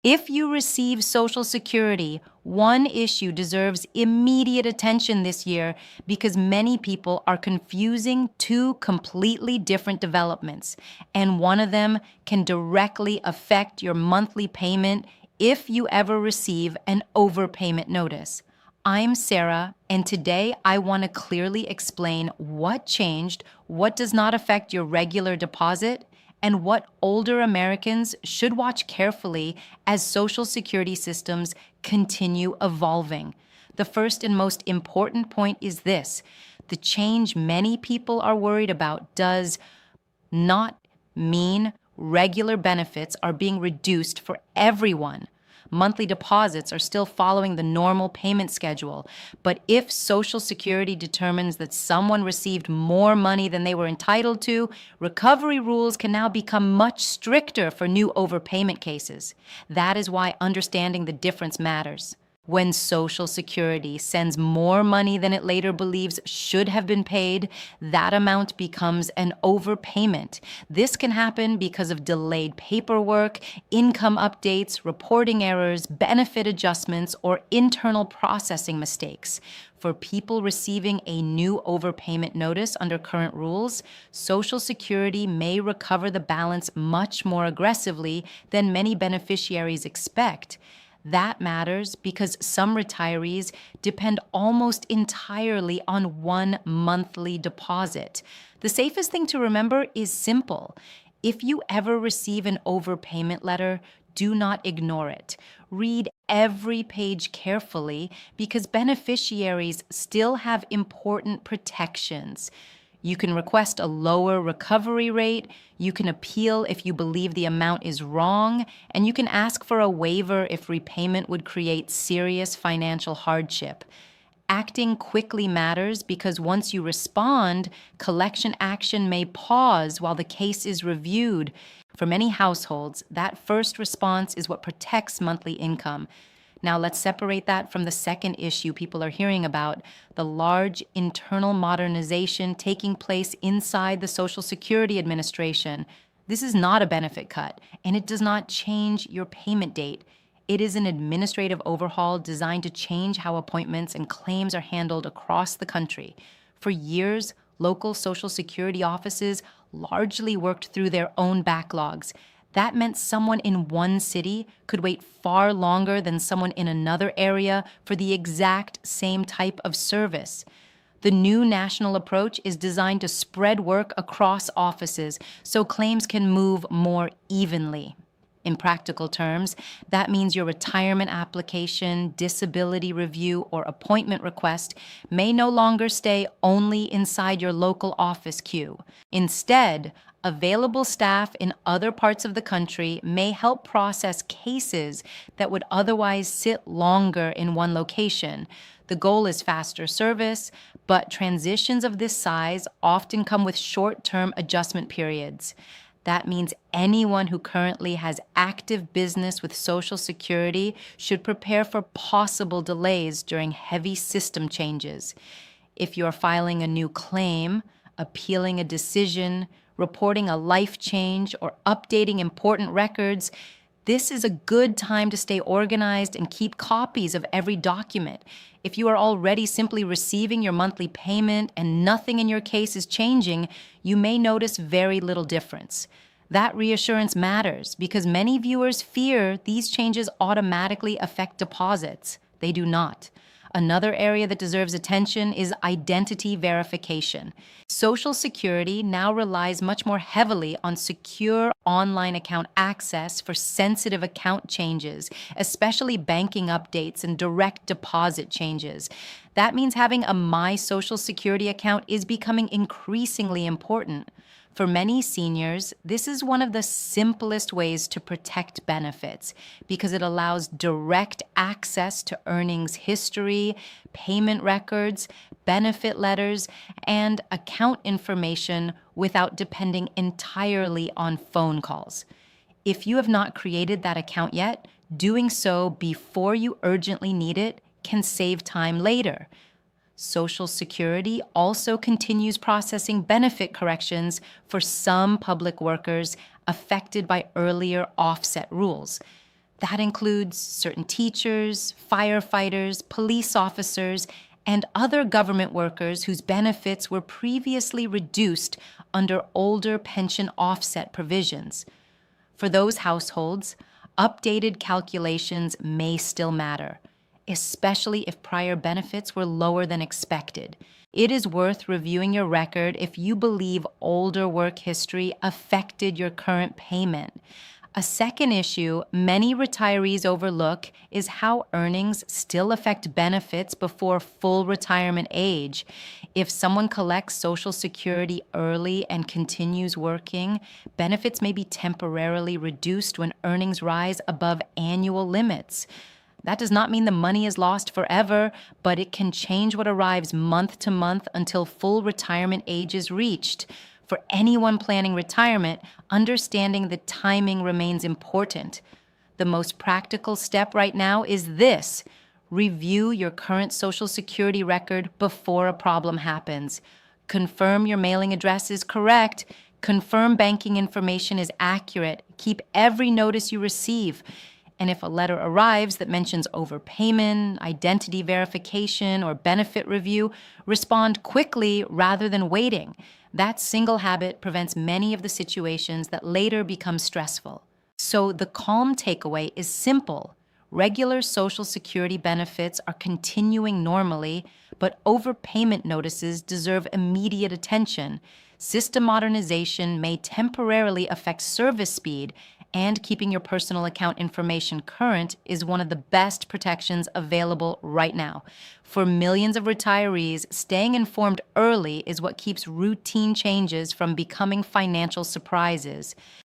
If you receive Social Security, one issue deserves immediate attention this year because many people are confusing two completely different developments, and one of them can directly affect your monthly payment if you ever receive an overpayment notice. I'm Sarah, and today I want to clearly explain what changed, what does not affect your regular deposit, and what older Americans should watch carefully as Social Security systems continue evolving. The first and most important point is this: the change many people are worried about does not mean regular benefits are being reduced for everyone. Monthly deposits are still following the normal payment schedule, but if Social Security determines that someone received more money than they were entitled to, recovery rules can now become much stricter for new overpayment cases. That is why understanding the difference matters. When Social Security sends more money than it later believes should have been paid, that amount becomes an overpayment. This can happen because of delayed paperwork, income updates, reporting errors, benefit adjustments, or internal processing mistakes. For people receiving a new overpayment notice under current rules, Social Security may recover the balance much more aggressively than many beneficiaries expect. That matters because some retirees depend almost entirely on one monthly deposit. The safest thing to remember is simple. If you ever receive an overpayment letter, do not ignore it. Read every page carefully because beneficiaries still have important protections. You can request a lower recovery rate, you can appeal if you believe the amount is wrong, and you can ask for a waiver if repayment would create serious financial hardship. Acting quickly matters because once you respond, collection action may pause while the case is reviewed. For many households, that first response is what protects monthly income. Now let's separate that from the second issue people are hearing about, the large internal modernization taking place inside the Social Security Administration. This is not a benefit cut, and it does not change your payment date. It is an administrative overhaul designed to change how appointments and claims are handled across the country. For years, local Social Security offices largely worked through their own backlogs. That meant someone in one city could wait far longer than someone in another area for the exact same type of service. The new national approach is designed to spread work across offices so claims can move more evenly. In practical terms, that means your retirement application, disability review, or appointment request may no longer stay only inside your local office queue. Instead, available staff in other parts of the country may help process cases that would otherwise sit longer in one location. The goal is faster service, but transitions of this size often come with short-term adjustment periods. That means anyone who currently has active business with Social Security should prepare for possible delays during heavy system changes. If you're filing a new claim, appealing a decision, reporting a life change, or updating important records, this is a good time to stay organized and keep copies of every document. If you are already simply receiving your monthly payment and nothing in your case is changing, you may notice very little difference. That reassurance matters because many viewers fear these changes automatically affect deposits. They do not. Another area that deserves attention is identity verification. Social Security now relies much more heavily on secure online account access for sensitive account changes, especially banking updates and direct deposit changes. That means having a My Social Security account is becoming increasingly important. For many seniors, this is one of the simplest ways to protect benefits because it allows direct access to earnings history, payment records, benefit letters, and account information without depending entirely on phone calls. If you have not created that account yet, doing so before you urgently need it can save time later. Social Security also continues processing benefit corrections for some public workers affected by earlier offset rules. That includes certain teachers, firefighters, police officers, and other government workers whose benefits were previously reduced under older pension offset provisions. For those households, updated calculations may still matter, especially if prior benefits were lower than expected. It is worth reviewing your record if you believe older work history affected your current payment. A second issue many retirees overlook is how earnings still affect benefits before full retirement age. If someone collects Social Security early and continues working, benefits may be temporarily reduced when earnings rise above annual limits. That does not mean the money is lost forever, but it can change what arrives month to month until full retirement age is reached. For anyone planning retirement, understanding the timing remains important. The most practical step right now is this: review your current Social Security record before a problem happens. Confirm your mailing address is correct. Confirm banking information is accurate. Keep every notice you receive. And if a letter arrives that mentions overpayment, identity verification, or benefit review, respond quickly rather than waiting. That single habit prevents many of the situations that later become stressful. So the calm takeaway is simple. Regular Social Security benefits are continuing normally, but overpayment notices deserve immediate attention. System modernization may temporarily affect service speed, and keeping your personal account information current is one of the best protections available right now. For millions of retirees, staying informed early is what keeps routine changes from becoming financial surprises.